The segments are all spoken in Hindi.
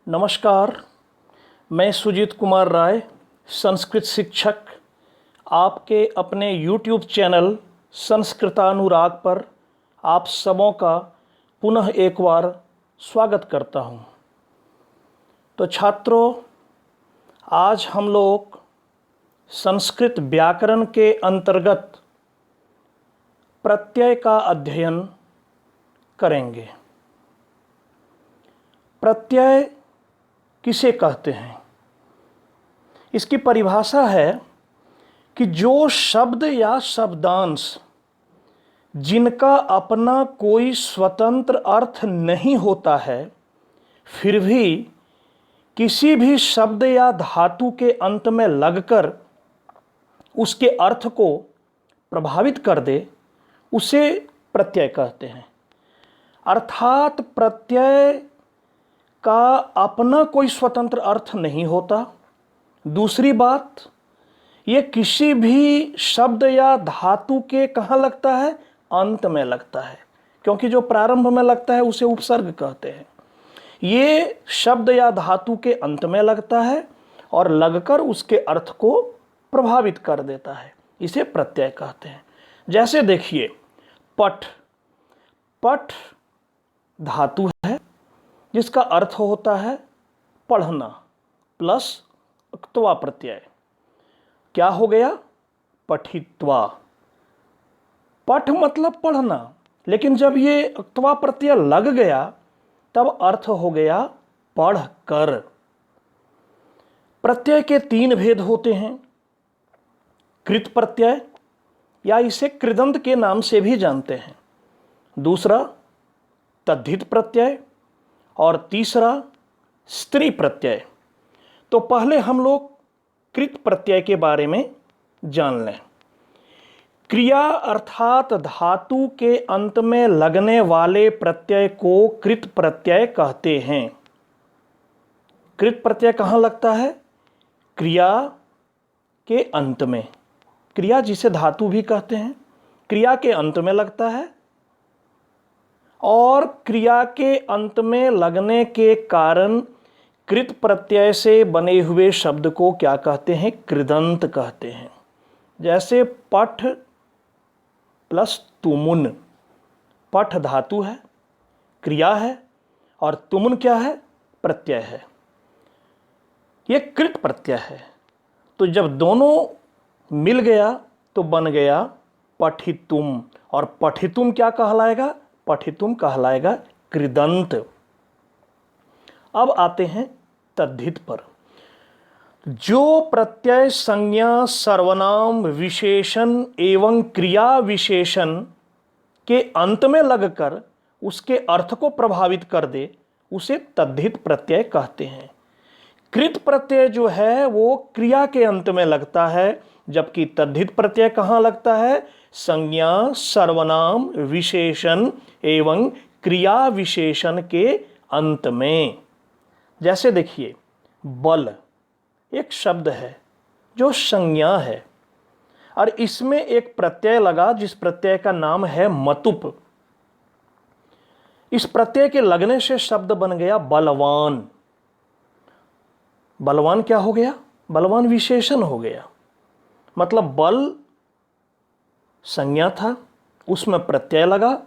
नमस्कार, मैं सुजीत कुमार राय, संस्कृत शिक्षक, आपके अपने YouTube चैनल संस्कृतानुराग पर आप सबों का पुनः एक बार स्वागत करता हूं। तो छात्रों, आज हम लोग संस्कृत व्याकरण के अंतर्गत प्रत्यय का अध्ययन करेंगे। प्रत्यय किसे कहते हैं? इसकी परिभाषा है कि जो शब्द या शब्दांश जिनका अपना कोई स्वतंत्र अर्थ नहीं होता है, फिर भी किसी भी शब्द या धातु के अंत में लगकर उसके अर्थ को प्रभावित कर दे, उसे प्रत्यय कहते हैं। अर्थात प्रत्यय का अपना कोई स्वतंत्र अर्थ नहीं होता। दूसरी बात, ये किसी भी शब्द या धातु के कहाँ लगता है? अंत में लगता है, क्योंकि जो प्रारंभ में लगता है उसे उपसर्ग कहते हैं। ये शब्द या धातु के अंत में लगता है और लगकर उसके अर्थ को प्रभावित कर देता है, इसे प्रत्यय कहते हैं। जैसे देखिए, पठ। पठ धातु है जिसका अर्थ होता है पढ़ना प्लस क्त्वा प्रत्यय। क्या हो गया? पठित्वा। पठ मतलब पढ़ना, लेकिन जब ये क्त्वा प्रत्यय लग गया तब अर्थ हो गया पढ़कर। प्रत्यय के तीन भेद होते हैं। कृत प्रत्यय, या इसे कृदंत के नाम से भी जानते हैं। दूसरा तद्धित प्रत्यय और तीसरा स्त्री प्रत्यय। तो पहले हम लोग कृत प्रत्यय के बारे में जान लें। क्रिया अर्थात धातु के अंत में लगने वाले प्रत्यय को कृत प्रत्यय कहते हैं। कृत प्रत्यय कहाँ लगता है? क्रिया के अंत में। क्रिया जिसे धातु भी कहते हैं, क्रिया के अंत में लगता है, और क्रिया के अंत में लगने के कारण कृत प्रत्यय से बने हुए शब्द को क्या कहते हैं? कृदंत कहते हैं। जैसे पठ प्लस तुमुन। पठ धातु है, क्रिया है, और तुमुन क्या है? प्रत्यय है। यह कृत प्रत्यय है। तो जब दोनों मिल गया तो बन गया पठितुम, और पठितुम क्या कहलाएगा? पठितुम कहलाएगा कृदंत। अब आते हैं तद्धित पर। जो प्रत्यय संज्ञा, सर्वनाम, विशेषण एवं क्रिया विशेषण के अंत में लगकर उसके अर्थ को प्रभावित कर दे, उसे तद्धित प्रत्यय कहते हैं। कृत प्रत्यय जो है वो क्रिया के अंत में लगता है, जबकि तद्धित प्रत्यय कहाँ लगता है? संज्ञा, सर्वनाम, विशेषण एवं क्रिया विशेषण के अंत में। जैसे देखिए, बल एक शब्द है जो संज्ञा है, और इसमें एक प्रत्यय लगा जिस प्रत्यय का नाम है मतुप। इस प्रत्यय के लगने से शब्द बन गया बलवान। बलवान क्या हो गया? बलवान विशेषण हो गया। मतलब बल संज्ञा था, उसमें प्रत्यय लगा,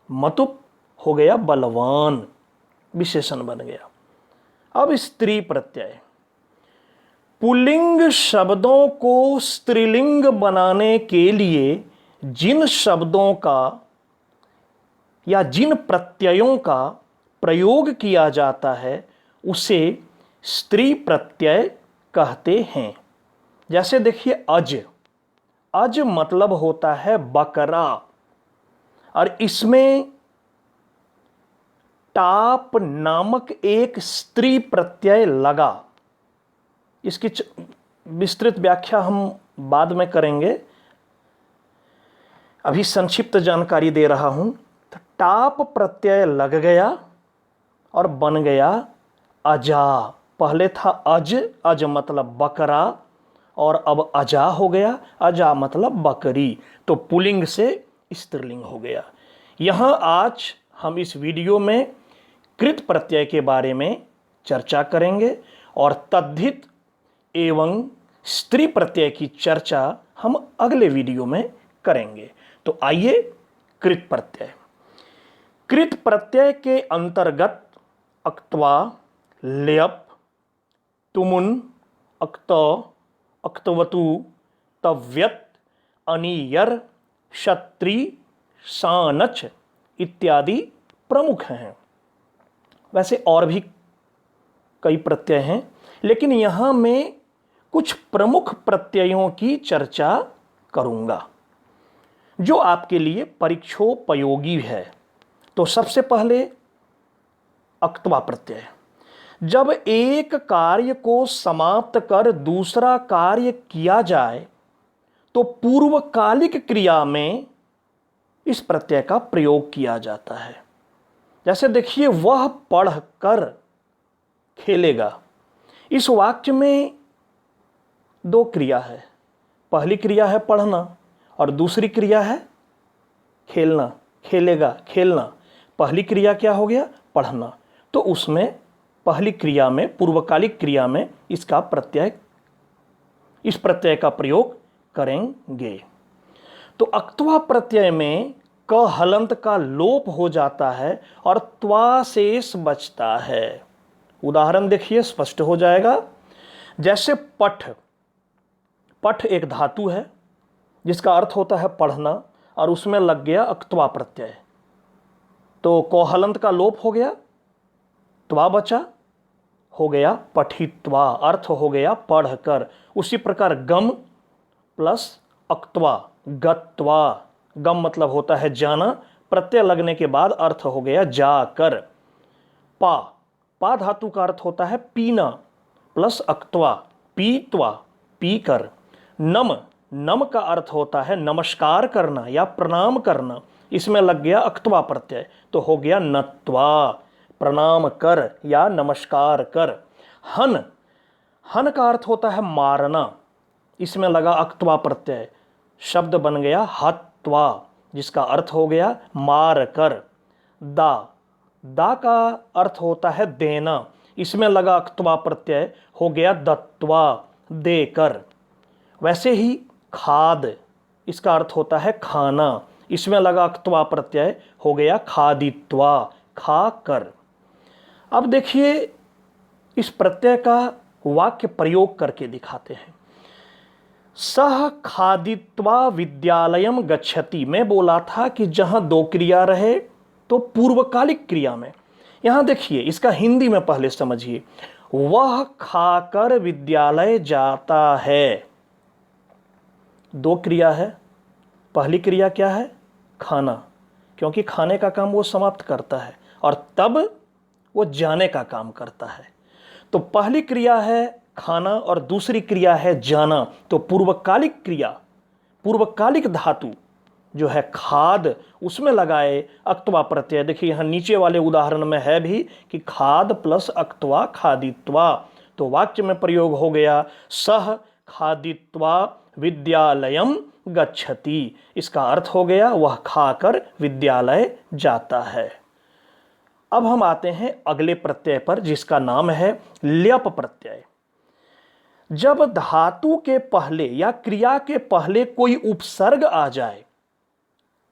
मतुप हो गया बलवान, विशेषण बन गया। अब स्त्री प्रत्यय। पुल्लिंग शब्दों को स्त्रीलिंग बनाने के लिए जिन शब्दों का या जिन प्रत्ययों का प्रयोग किया जाता है उसे स्त्री प्रत्यय कहते हैं। जैसे देखिए, अज। अज मतलब होता है बकरा, और इसमें टाप नामक एक स्त्री प्रत्यय लगा। इसकी विस्तृत व्याख्या हम बाद में करेंगे, अभी संक्षिप्त जानकारी दे रहा हूं। तो टाप प्रत्यय लग गया और बन गया अजा। पहले था अज, अज मतलब बकरा, और अब अजा हो गया। अजा मतलब बकरी, तो पुल्लिंग से स्त्रीलिंग हो गया। यहां आज हम इस वीडियो में कृत प्रत्यय के बारे में चर्चा करेंगे और तद्धित एवं स्त्री प्रत्यय की चर्चा हम अगले वीडियो में करेंगे। तो आइए कृत प्रत्यय। कृत प्रत्यय के अंतर्गत अक्त्वा, ल्यप, तुमुन, अक्त, अक्तवतु, तव्यत, अनियर, क्षत्रि, सानच इत्यादि प्रमुख हैं। वैसे और भी कई प्रत्यय हैं, लेकिन यहां मैं कुछ प्रमुख प्रत्ययों की चर्चा करूंगा जो आपके लिए परीक्षोपयोगी है। तो सबसे पहले अक्त्वा प्रत्यय। जब एक कार्य को समाप्त कर दूसरा कार्य किया जाए तो पूर्वकालिक क्रिया में इस प्रत्यय का प्रयोग किया जाता है। जैसे देखिए, वह पढ़कर खेलेगा। इस वाक्य में दो क्रिया है। पहली क्रिया है पढ़ना और दूसरी क्रिया है खेलना। खेलेगा, खेलना। पहली क्रिया क्या हो गया? पढ़ना। तो उसमें पहली क्रिया में, पूर्वकालिक क्रिया में इस प्रत्यय का प्रयोग करेंगे। तो अक्त्वा प्रत्यय में क हलंत का लोप हो जाता है और त्वा शेष बचता है। उदाहरण देखिए, स्पष्ट हो जाएगा। जैसे पठ। पठ एक धातु है जिसका अर्थ होता है पढ़ना और उसमें लग गया अक्त्वा प्रत्यय, तो क हलंत का लोप हो गया, त्वा बचा, हो गया पठित्वा, अर्थ हो गया पढ़कर। उसी प्रकार गम प्लस अक्त्वा, गत्वा। गम मतलब होता है जाना, प्रत्यय लगने के बाद अर्थ हो गया जाकर। पा। पा धातु का अर्थ होता है पीना प्लस अक्त्वा, पीत्वा, पीकर। नम। नम का अर्थ होता है नमस्कार करना या प्रणाम करना, इसमें लग गया अक्त्वा प्रत्यय, तो हो गया नत्वा, प्रणाम कर या नमस्कार कर। हन। हन का अर्थ होता है मारना, इसमें लगा अक्त्वा प्रत्यय, शब्द बन गया हत्वा, जिसका अर्थ हो गया मार कर। दा। दा का अर्थ होता है देना, इसमें लगा अक्त्वा प्रत्यय, हो गया दत्वा, देकर। वैसे ही खाद, इसका अर्थ होता है खाना, इसमें लगा अक्त्वा प्रत्यय, हो गया खादित्वा, खा कर। अब देखिए, इस प्रत्यय का वाक्य प्रयोग करके दिखाते हैं। सह खादित्वा विद्यालयम गच्छति। मैं बोला था कि जहां दो क्रिया रहे तो पूर्वकालिक क्रिया में। यहां देखिए, इसका हिंदी में पहले समझिए। वह खाकर विद्यालय जाता है। दो क्रिया है। पहली क्रिया क्या है? खाना, क्योंकि खाने का काम वो समाप्त करता है और तब वो जाने का काम करता है। तो पहली क्रिया है खाना और दूसरी क्रिया है जाना। तो पूर्वकालिक क्रिया, पूर्वकालिक धातु जो है खाद, उसमें लगाए अक्त्वा प्रत्यय। देखिए यहां नीचे वाले उदाहरण में है भी कि खाद प्लस अक्त्वा खादित्वा, तो वाक्य में प्रयोग हो गया सह खादित्वा विद्यालयम गच्छति। इसका अर्थ हो गया वह खाकर विद्यालय जाता है। अब हम आते हैं अगले प्रत्यय पर, जिसका नाम है ल्यप प्रत्यय। जब धातु के पहले या क्रिया के पहले कोई उपसर्ग आ जाए,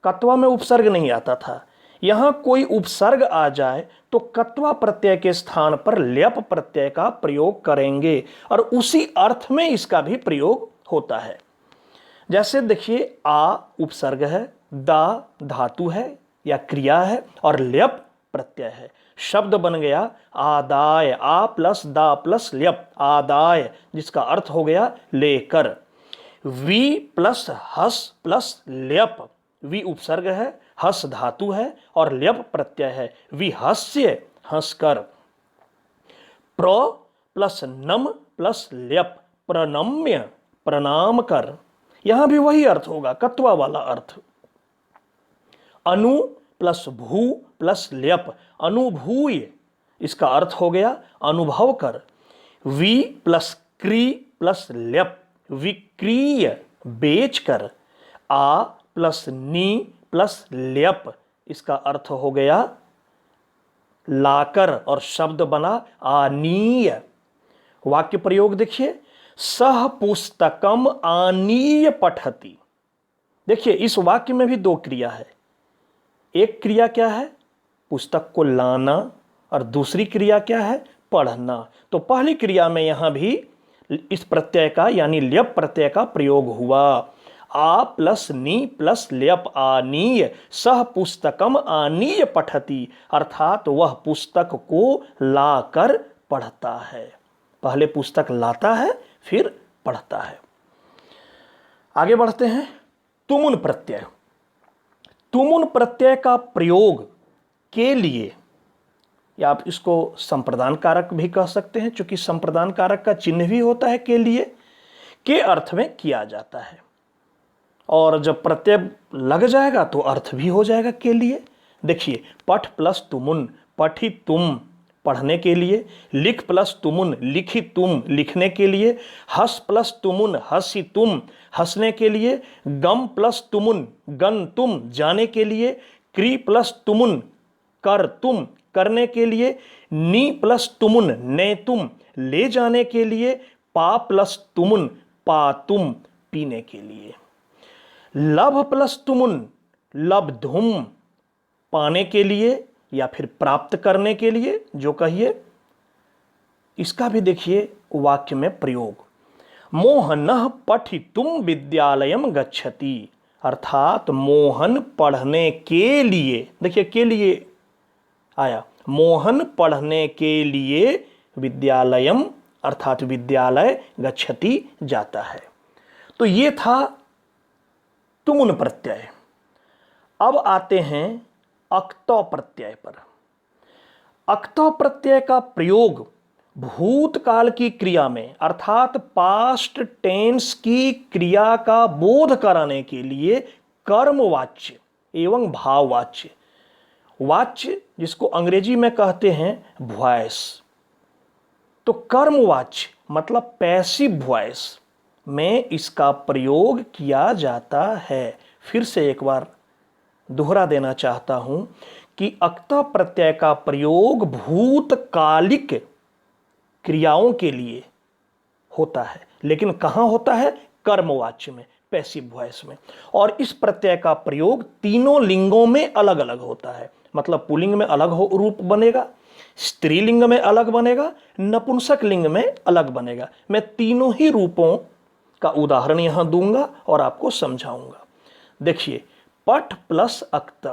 कत्वा में उपसर्ग नहीं आता था, यहां कोई उपसर्ग आ जाए तो कत्वा प्रत्यय के स्थान पर ल्यप प्रत्यय का प्रयोग करेंगे और उसी अर्थ में इसका भी प्रयोग होता है। जैसे देखिए, आ उपसर्ग है, दा धातु है या क्रिया है और ल्यप प्रत्यय है। शब्द बन गया आदाय, आ प्लस दा प्लस ल्यप, आदाय, जिसका अर्थ हो गया लेकर। वी प्लस हस प्लस ल्यप। वी उपसर्ग है, हस धातु है और ल्यप प्रत्यय है, विहस्य, हंसकर। प्र प्लस नम प्लस ल्यप, प्रणम्य, प्रणाम कर। यहां भी वही अर्थ होगा, कत्वा वाला अर्थ। अनु प्लस भू प्लस ल्यप, अनुभूय, इसका अर्थ हो गया अनुभव कर। वी प्लस क्री प्लस ल्यप, विक्रीय, बेच कर। आ प्लस नी प्लस ल्यप, इसका अर्थ हो गया लाकर, और शब्द बना आनीय। वाक्य प्रयोग देखिए, सह पुस्तकम आनीय पठति। देखिए इस वाक्य में भी दो क्रिया है। एक क्रिया क्या है, पुस्तक को लाना, और दूसरी क्रिया क्या है, पढ़ना। तो पहली क्रिया में यहां भी इस प्रत्यय का यानी ल्यप प्रत्यय का प्रयोग हुआ। आ प्लस नी प्लस ल्यप आनीय, सह पुस्तकम आनीय पठति, अर्थात वह पुस्तक को लाकर पढ़ता है। पहले पुस्तक लाता है फिर पढ़ता है। आगे बढ़ते हैं। तुमुन प्रत्यय। तुमुन प्रत्यय का प्रयोग के लिए, या आप इसको संप्रदान कारक भी कह सकते हैं, क्योंकि संप्रदान कारक का चिन्ह भी होता है के लिए, के अर्थ में किया जाता है। और जब प्रत्यय लग जाएगा तो अर्थ भी हो जाएगा के लिए। देखिए, पठ प्लस तुमुन, पठी तुम, पढ़ने के लिए। लिख प्लस तुमुन, लिखी तुम, लिखने के लिए। हंस प्लस तुमुन, हंसी तुम, हंसने के लिए। गम प्लस तुमुन, गन तुम, जाने के लिए। क्री प्लस तुमुन, कर तुम, करने के लिए। नी प्लस तुमुन, ने तुम, ले जाने के लिए। पा प्लस तुमुन, पा तुम, पीने के लिए। लभ प्लस तुमुन, लब्धुम, पाने के लिए या फिर प्राप्त करने के लिए, जो कहिए। इसका भी देखिए वाक्य में प्रयोग। मोहनः पठितुम विद्यालयम गच्छति, अर्थात मोहन पढ़ने के लिए, देखिए के लिए आया, मोहन पढ़ने के लिए विद्यालयम अर्थात विद्यालय गच्छति जाता है। तो ये था तुमुन प्रत्यय। अब आते हैं अक्तौ प्रत्यय पर। अक्तौ प्रत्यय का प्रयोग भूतकाल की क्रिया में अर्थात पास्ट टेंस की क्रिया का बोध कराने के लिए कर्मवाच्य एवं भाववाच्य, वाच्य जिसको अंग्रेजी में कहते हैं वॉइस, तो कर्मवाच्य मतलब पैसिव वॉइस में इसका प्रयोग किया जाता है। फिर से एक बार दोहरा देना चाहता हूं कि अक्तौ प्रत्यय का प्रयोग भूतकालिक क्रियाओं के लिए होता है, लेकिन कहां होता है, कर्मवाच्य में, पैसिव वॉइस में। और इस प्रत्यय का प्रयोग तीनों लिंगों में अलग अलग होता है। मतलब पुल्लिंग में अलग रूप बनेगा, स्त्रीलिंग में अलग बनेगा, नपुंसक लिंग में अलग बनेगा। मैं तीनों ही रूपों का उदाहरण यहां दूंगा और आपको समझाऊंगा। देखिए, पठ प्लस अक्त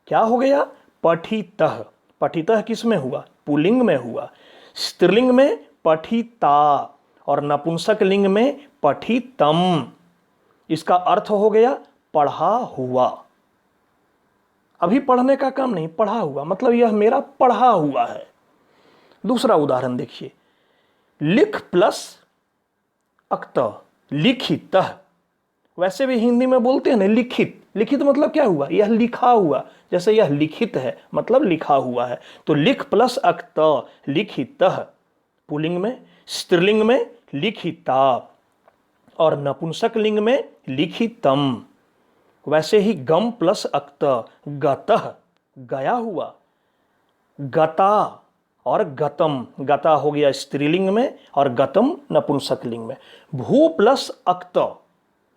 क्या हो गया, पठितः। पठितः किस में हुआ, पुल्लिंग में हुआ। स्त्रीलिंग में पठिता और नपुंसक लिंग में पठितम। इसका अर्थ हो गया पढ़ा हुआ। अभी पढ़ने का काम नहीं, पढ़ा हुआ, मतलब यह मेरा पढ़ा हुआ है। दूसरा उदाहरण देखिए, लिख प्लस अक्त लिखितः। वैसे भी हिंदी में बोलते हैं ना लिखित, लिखित मतलब क्या हुआ, यह लिखा हुआ, जैसे यह लिखित है मतलब लिखा हुआ है। तो लिख प्लस अक्त लिखितः पुल्लिंग में, स्त्रीलिंग में लिखिता और नपुंसक लिंग में लिखितम। वैसे ही गम प्लस अक्त गतः, गया हुआ। गता और गतम, गता हो गया स्त्रीलिंग में और गतम नपुंसक लिंग में। भू प्लस अक्त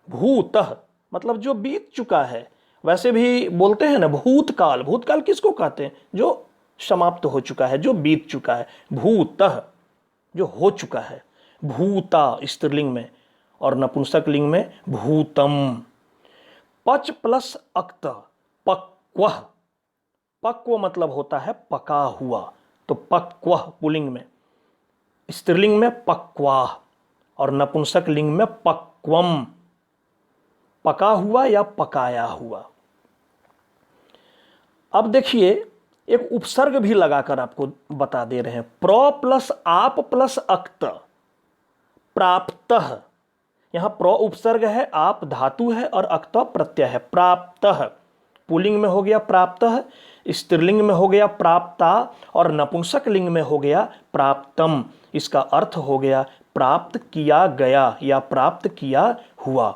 भूतः, मतलब जो बीत चुका है। वैसे भी बोलते हैं ना भूतकाल, भूतकाल किसको कहते हैं, जो समाप्त हो चुका है, जो बीत चुका है। भूतः जो हो चुका है। भूता स्त्रीलिंग में और नपुंसक लिंग में भूतम। पच प्लस अक्त पक्वः, पक्व मतलब होता है पका हुआ, तो पक्वः पुल्लिंग में, स्त्रीलिंग में पक्वाः और नपुंसक लिंग में पक्वम, पका हुआ या पकाया हुआ। अब देखिए एक उपसर्ग भी लगाकर आपको बता दे रहे हैं। प्र प्लस आप प्लस अक्त प्राप्तः। यहां प्र उपसर्ग है, आप धातु है और अक्त प्रत्यय है। प्राप्तः पुल्लिंग में हो गया प्राप्तः, स्त्रीलिंग में हो गया प्राप्ता और नपुंसक लिंग में हो गया प्राप्तम। इसका अर्थ हो गया प्राप्त किया गया या प्राप्त किया हुआ।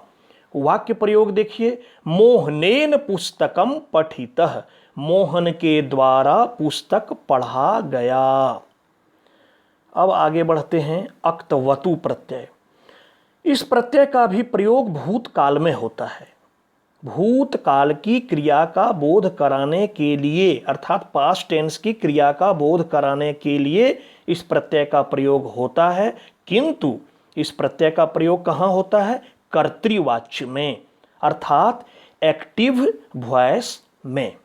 वाक्य प्रयोग देखिए, मोहनेन पुस्तकम पठितः, मोहन के द्वारा पुस्तक पढ़ा गया। अब आगे बढ़ते हैं अक्तवतु प्रत्यय। इस प्रत्यय का भी प्रयोग भूतकाल में होता है। भूतकाल की क्रिया का बोध कराने के लिए अर्थात पास्ट टेंस की क्रिया का बोध कराने के लिए इस प्रत्यय का प्रयोग होता है, किंतु इस प्रत्यय का प्रयोग कहाँ होता है? कर्तृवाच्य में अर्थात एक्टिव वॉइस में।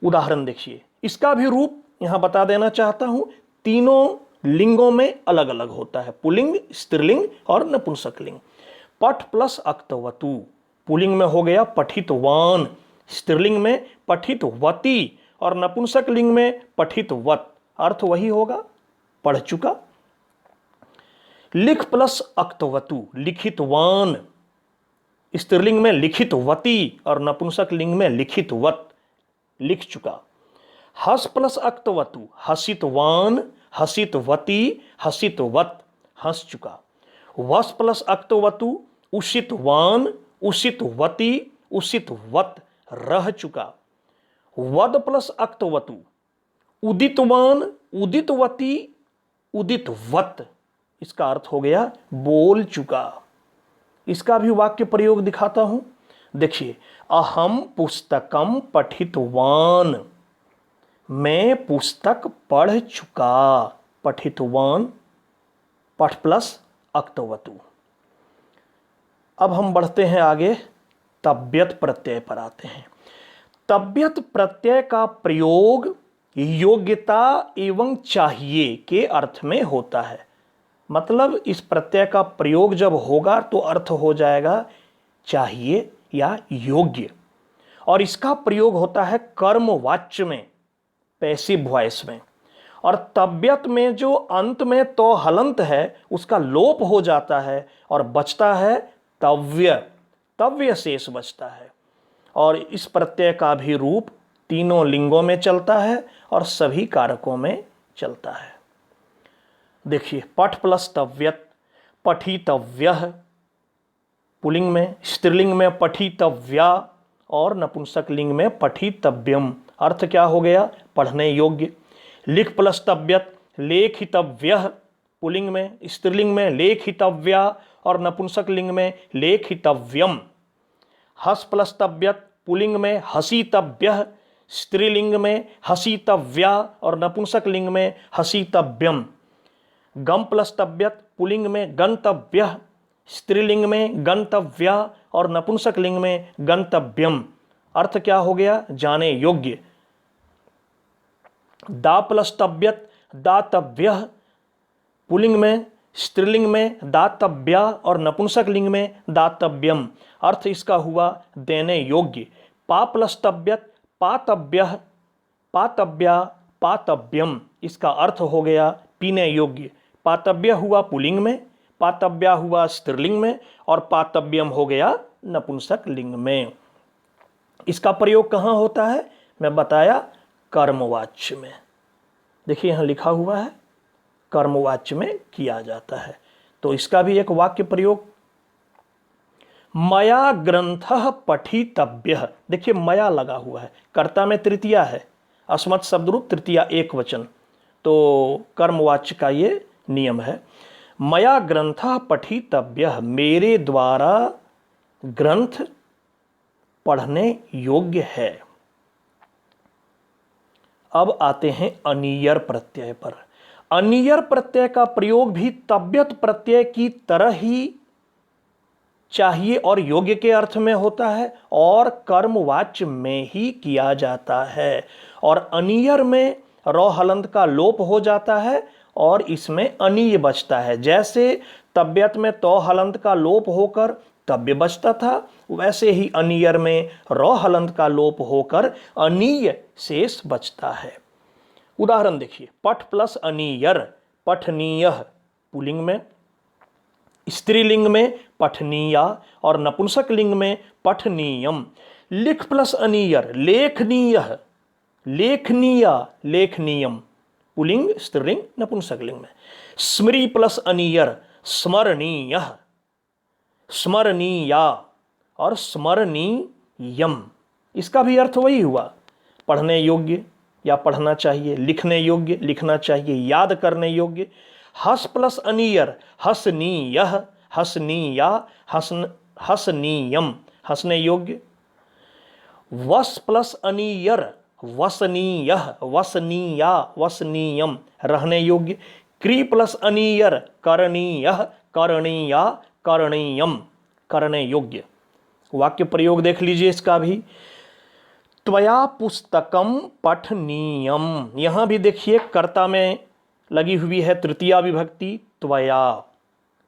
उदाहरण देखिए, इसका भी रूप यहां बता देना चाहता हूं। तीनों लिंगों में अलग अलग होता है, पुल्लिंग, स्त्रीलिंग और नपुंसकलिंग। पठ प्लस अक्तवतु, पुल्लिंग में हो गया पठितवान, स्त्रीलिंग में पठितवती और नपुंसकलिंग में पठितवत। अर्थ वही होगा, पढ़ चुका। लिख प्लस अक्तवतु, लिखितवान, स्त्रीलिंग में लिखितवती और नपुंसकलिंग में लिखितवत, लिख चुका। हस प्लस अक्तवतु, हसितवान, हसितवती, हसितवत, हंस चुका। वस प्लस अक्तवतु, उषितवान, उषितवती, उषितवत, रह चुका। वद प्लस अक्तवतु, उदितवान, उदितवती, उदितवत, इसका अर्थ हो गया बोल चुका। इसका भी वाक्य प्रयोग दिखाता हूं, देखिए। अहम पुस्तकम पठितवान, मैं पुस्तक पढ़ चुका। पठितवान, पठ प्लस अक्तवतु। अब हम बढ़ते हैं आगे, तब्यत प्रत्यय पर आते हैं। तब्यत प्रत्यय का प्रयोग योग्यता एवं चाहिए के अर्थ में होता है। मतलब इस प्रत्यय का प्रयोग जब होगा तो अर्थ हो जाएगा चाहिए या योग्य। और इसका प्रयोग होता है कर्मवाच्य में, पैसिव वॉइस में। और तब्यत में जो अंत में तो हलंत है उसका लोप हो जाता है और बचता है तव्य, तव्य शेष बचता है। और इस प्रत्यय का भी रूप तीनों लिंगों में चलता है और सभी कारकों में चलता है। देखिए, पठ प्लस तव्यत, पठितव्यः, पुल्लिंग में, स्त्रीलिंग में पठितव्या और नपुंसकलिंग में पठितव्यम। अर्थ क्या हो गया? पढ़ने योग्य। लिख प्लस तव्यत, लेखितव्यः, पुल्लिंग में, स्त्रीलिंग में लेखितव्या और नपुंसकलिंग में लेखितव्यम। हस प्लस तव्यत, पुल्लिंग में हसितव्यः, स्त्रीलिंग में हसितव्या और नपुंसकलिंग में हसितव्यम। गम प्लस तव्यत, पुल्लिंग में गंतव्यः, स्त्रीलिंग में गंतव्या और नपुंसकलिंग में गंतव्यम। अर्थ क्या हो गया? जाने योग्य। दा प्लस तव्यत, दातव्यः, पुल्लिंग में, स्त्रीलिंग में दातव्या और नपुंसकलिंग में दातव्यम। अर्थ इसका हुआ देने योग्य। पा प्लस तव्यत, पातव्यः, पातव्या, पातव्यम। इसका अर्थ हो गया पीने योग्य। पातव्य हुआ पुल्लिंग में, पातव्या हुआ स्त्रीलिंग में और पातव्यम हो गया नपुंसक लिंग में। इसका प्रयोग कहाँ होता है? मैं बताया कर्मवाच्य में। देखिए यहां लिखा हुआ है कर्मवाच्य में किया जाता है। तो इसका भी एक वाक्य प्रयोग, मया ग्रंथः पठितव्यः। देखिए मया लगा हुआ है, कर्ता में तृतीया है, अस्मत् शब्दरूप तृतीया एक वचन, तो कर्मवाच्य का ये नियम है। मया ग्रंथः पठितव्यः, मेरे द्वारा ग्रंथ पढ़ने योग्य है। अब आते हैं अनियर प्रत्यय पर। अनियर प्रत्यय का प्रयोग भी तब्यत प्रत्यय की तरह ही चाहिए और योग्य के अर्थ में होता है और कर्मवाच्य में ही किया जाता है। और अनियर में रौ हलंत का लोप हो जाता है और इसमें अनीय बचता है। जैसे तब्यत में तो हलंत का लोप होकर तब्य बचता था, वैसे ही अनियर में रौ हलंत का लोप होकर अनीय शेष बचता है। उदाहरण देखिए, पठ प्लस अनियर, पठनीयः, पुल्लिंग में, स्त्रीलिंग में पठनीया और नपुंसक लिंग में पठनीयम। लिख प्लस अनियर, लेखनीयः, लेखनीया, लेखनीयम, पुल्लिंग, स्त्रीलिंग, नपुंसक लिंग में। स्मृति प्लस अनियर, स्मरणीयः, स्मरणीया और स्मरणीयम। इसका भी अर्थ वही हुआ, पढ़ने योग्य या पढ़ना चाहिए, लिखने योग्य लिखना चाहिए, याद करने योग्य। हस प्लस अनियर हसनीयह, हसनीया, हसनीयम हंसने योग्य। वस प्लस अनियर वसनीयह, वसनीया, वसनीयम रहने योग्य। क्री प्लस अनियर करणीयह, करणीया, करणीयम करने योग्य। वाक्य प्रयोग देख लीजिए इसका भी। त्वया पुस्तकम पठनीयम, यहां भी देखिए कर्ता में लगी हुई है तृतीया विभक्ति त्वया।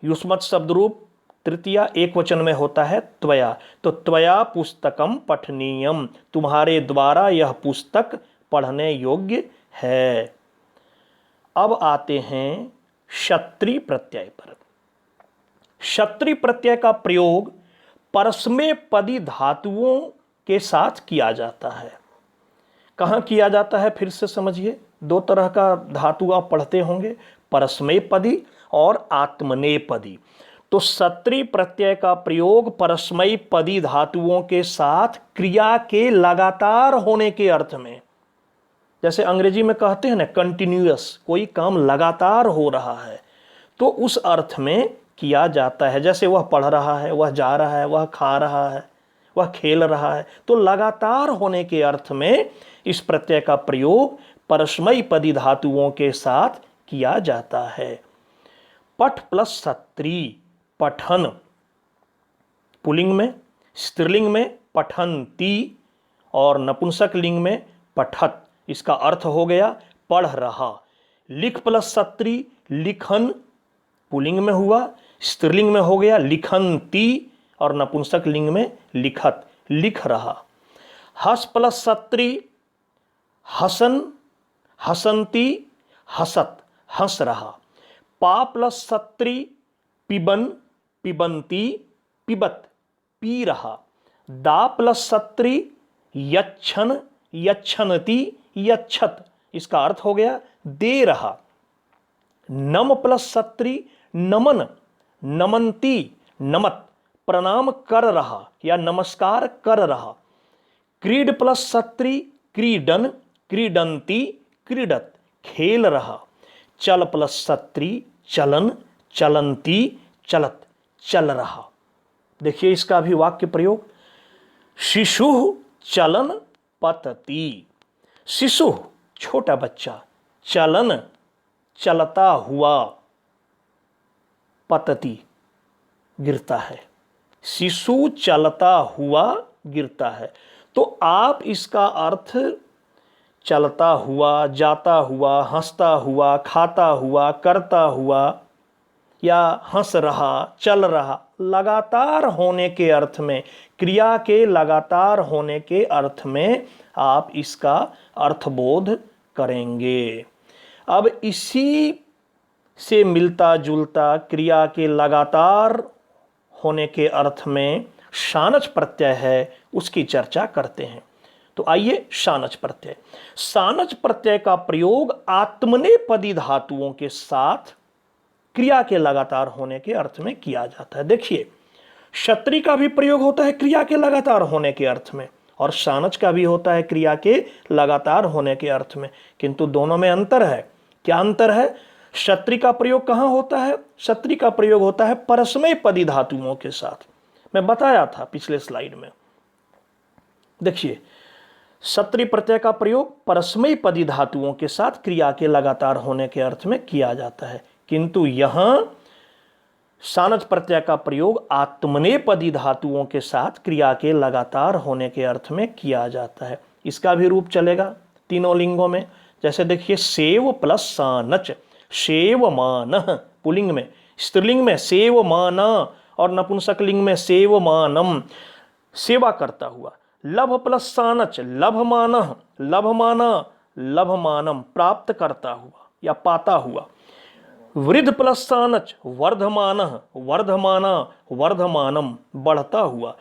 युष्मत शब्द रूप तृतीया एक वचन में होता है त्वया। तो त्वया पुस्तकम पठनीयम, तुम्हारे द्वारा यह पुस्तक पढ़ने योग्य है। अब आते हैं क्षत्रिय प्रत्यय पर। क्षत्रिय प्रत्यय का प्रयोग परस्मैपदी धातुओं के साथ किया जाता है। कहाँ किया जाता है फिर से समझिए। दो तरह का धातु आप पढ़ते होंगे, परस्मैपदी और आत्मनेपदी। तो क्षत्रिय प्रत्यय का प्रयोग परस्मैपदी धातुओं के साथ क्रिया के लगातार होने के अर्थ में, जैसे अंग्रेजी में कहते हैं ना कंटिन्यूअस, कोई काम लगातार हो रहा है, तो उस अर्थ में किया जाता है। जैसे वह पढ़ रहा है, वह जा रहा है, वह खा रहा है, वह खेल रहा है, तो लगातार होने के अर्थ में इस प्रत्यय का प्रयोग परस्मैपदी धातुओं के साथ किया जाता है। पठ प्लस क्षत्रिय पठन, पुल्लिंग में, स्त्रीलिंग में पठन्ति और नपुंसक लिंग में पठत। इसका अर्थ हो गया पढ़ रहा। लिख प्लस क्षत्रिय लिखन, पुल्लिंग में हुआ, स्त्रीलिंग में हो गया लिखन्ति और नपुंसक लिंग में लिखत, लिख रहा। हस प्लस क्षत्रिय हसन, हसंती, हसत, हंस रहा। पा प्लस क्षत्रिय पिबन, पिबंती, पिबत, पी रहा। दा प्लस क्षत्रिय यच्छन, यच्छनति, यच्छत, इसका अर्थ हो गया दे रहा। नम प्लस क्षत्रिय नमन, नमंती, नमत, प्रणाम कर रहा या नमस्कार कर रहा। क्रीड प्लस क्षत्रिय क्रीडन, क्रीडंती, क्रीडत, खेल रहा। चल प्लस क्षत्रिय चलन, चलंती, चलत, चल रहा। देखिए इसका भी वाक्य प्रयोग। शिशु चलन पतति, शिशु छोटा बच्चा, चलन चलता हुआ, पतति गिरता है। शिशु चलता हुआ गिरता है। तो आप इसका अर्थ चलता हुआ, जाता हुआ, हंसता हुआ, खाता हुआ, करता हुआ या हंस रहा, चल रहा, लगातार होने के अर्थ में, क्रिया के लगातार होने के अर्थ में आप इसका अर्थबोध करेंगे। अब इसी से मिलता जुलता क्रिया के लगातार होने के अर्थ में शानच प्रत्यय है, उसकी चर्चा करते हैं। तो आइए शानच प्रत्यय। शानच प्रत्यय का प्रयोग आत्मनेपदी धातुओं के साथ क्रिया के लगातार होने के अर्थ में किया जाता है। देखिए क्षत्रिय का भी प्रयोग होता है क्रिया के लगातार होने के अर्थ में, और शानच का भी होता है क्रिया के लगातार होने के अर्थ में, किंतु दोनों में अंतर है। क्या अंतर है? क्षत्रिय का प्रयोग कहां होता है? क्षत्रिय का प्रयोग होता है परस्मैपदी धातुओं के साथ। मैं बताया था पिछले स्लाइड में। देखिए क्षत्रिय प्रत्यय का प्रयोग परस्मैपदी धातुओं के साथ क्रिया के लगातार होने के अर्थ में किया जाता है, किंतु यहां शानच प्रत्यय का प्रयोग आत्मनेपदी धातुओं के साथ क्रिया के लगातार होने के अर्थ में किया जाता है। इसका भी रूप चलेगा तीनों लिंगों में। जैसे देखिए सेव प्लस सानच, सेवमानः पुल्लिंग में, स्त्रीलिंग में सेवमाना और नपुंसक लिंग में सेवमानम, सेवा करता हुआ। लभ प्लस सानच लभमानः, लभमाना, लभमानम, प्राप्त करता हुआ या पाता हुआ। वृद्ध प्लस सानच वर्धमानः, वर्धमाना, वर्धमानम, बढ़ता हुआ।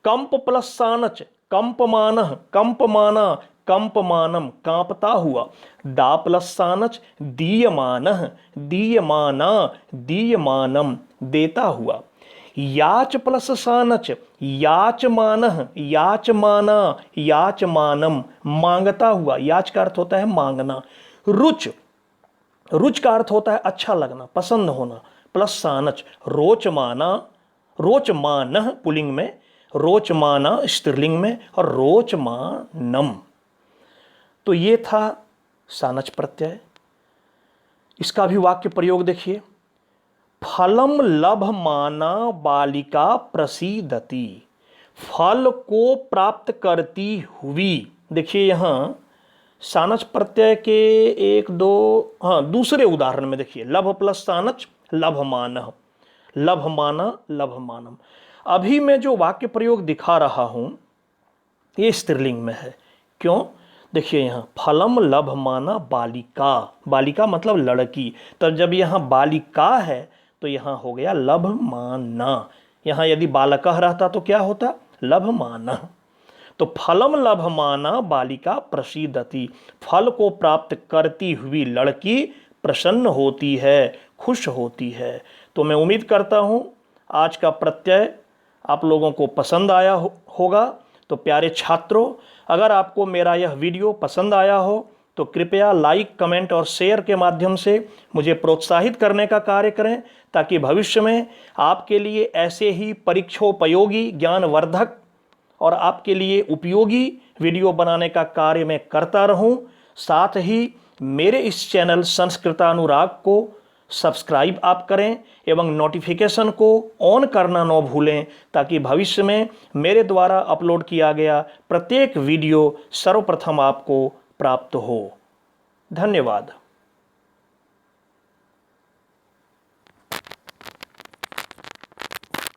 कंप प्लस सानच कंपमानः, कंपमाना, कंपमानम, कांपता हुआ। दा प्लस सानच दीयमानः, दीयमाना, दीयमानम, देता हुआ। याच प्लस सानच, याचमानः, याचमाना, याचमानम, मांगता हुआ। याच का अर्थ होता है मांगना। रुच, रुच का अर्थ होता है अच्छा लगना, पसंद होना, प्लस सानच, रोचमाना, रोचमानः पुल्लिंग में, रोचमाना स्त्रीलिंग में, और रोचमानम। तो ये था सानच प्रत्यय। इसका भी वाक्य प्रयोग देखिए। फलम लभमाना बालिका प्रसीदति, फल को प्राप्त करती हुई। देखिए यहाँ सानच प्रत्यय के एक दो, दूसरे उदाहरण में देखिए, लभ प्लस सानच, लभमानः, लभमाना, लभमानम। अभी मैं जो वाक्य प्रयोग दिखा रहा हूं ये स्त्रीलिंग में है। क्यों? देखिए यहाँ फलम लभमाना बालिका, बालिका मतलब लड़की, तब जब यहाँ बालिका है तो यहाँ हो गया लभमाना। यहाँ यदि बालकः रहता तो क्या होता? लभमानः। तो फलम लभमाना बालिका प्रसीदति, फल को प्राप्त करती हुई लड़की प्रसन्न होती है, खुश होती है। तो मैं उम्मीद करता हूँ आज का प्रत्यय आप लोगों को पसंद आया होगा। तो प्यारे छात्रों, अगर आपको मेरा यह वीडियो पसंद आया हो तो कृपया लाइक, कमेंट और शेयर के माध्यम से मुझे प्रोत्साहित करने का कार्य करें, ताकि भविष्य में आपके लिए ऐसे ही परीक्षोपयोगी, ज्ञानवर्धक और आपके लिए उपयोगी वीडियो बनाने का कार्य मैं करता रहूं। साथ ही मेरे इस चैनल संस्कृतानुराग को सब्सक्राइब आप करें एवं नोटिफिकेशन को ऑन करना न भूलें, ताकि भविष्य में मेरे द्वारा अपलोड किया गया प्रत्येक वीडियो सर्वप्रथम आपको प्राप्त हो। धन्यवाद।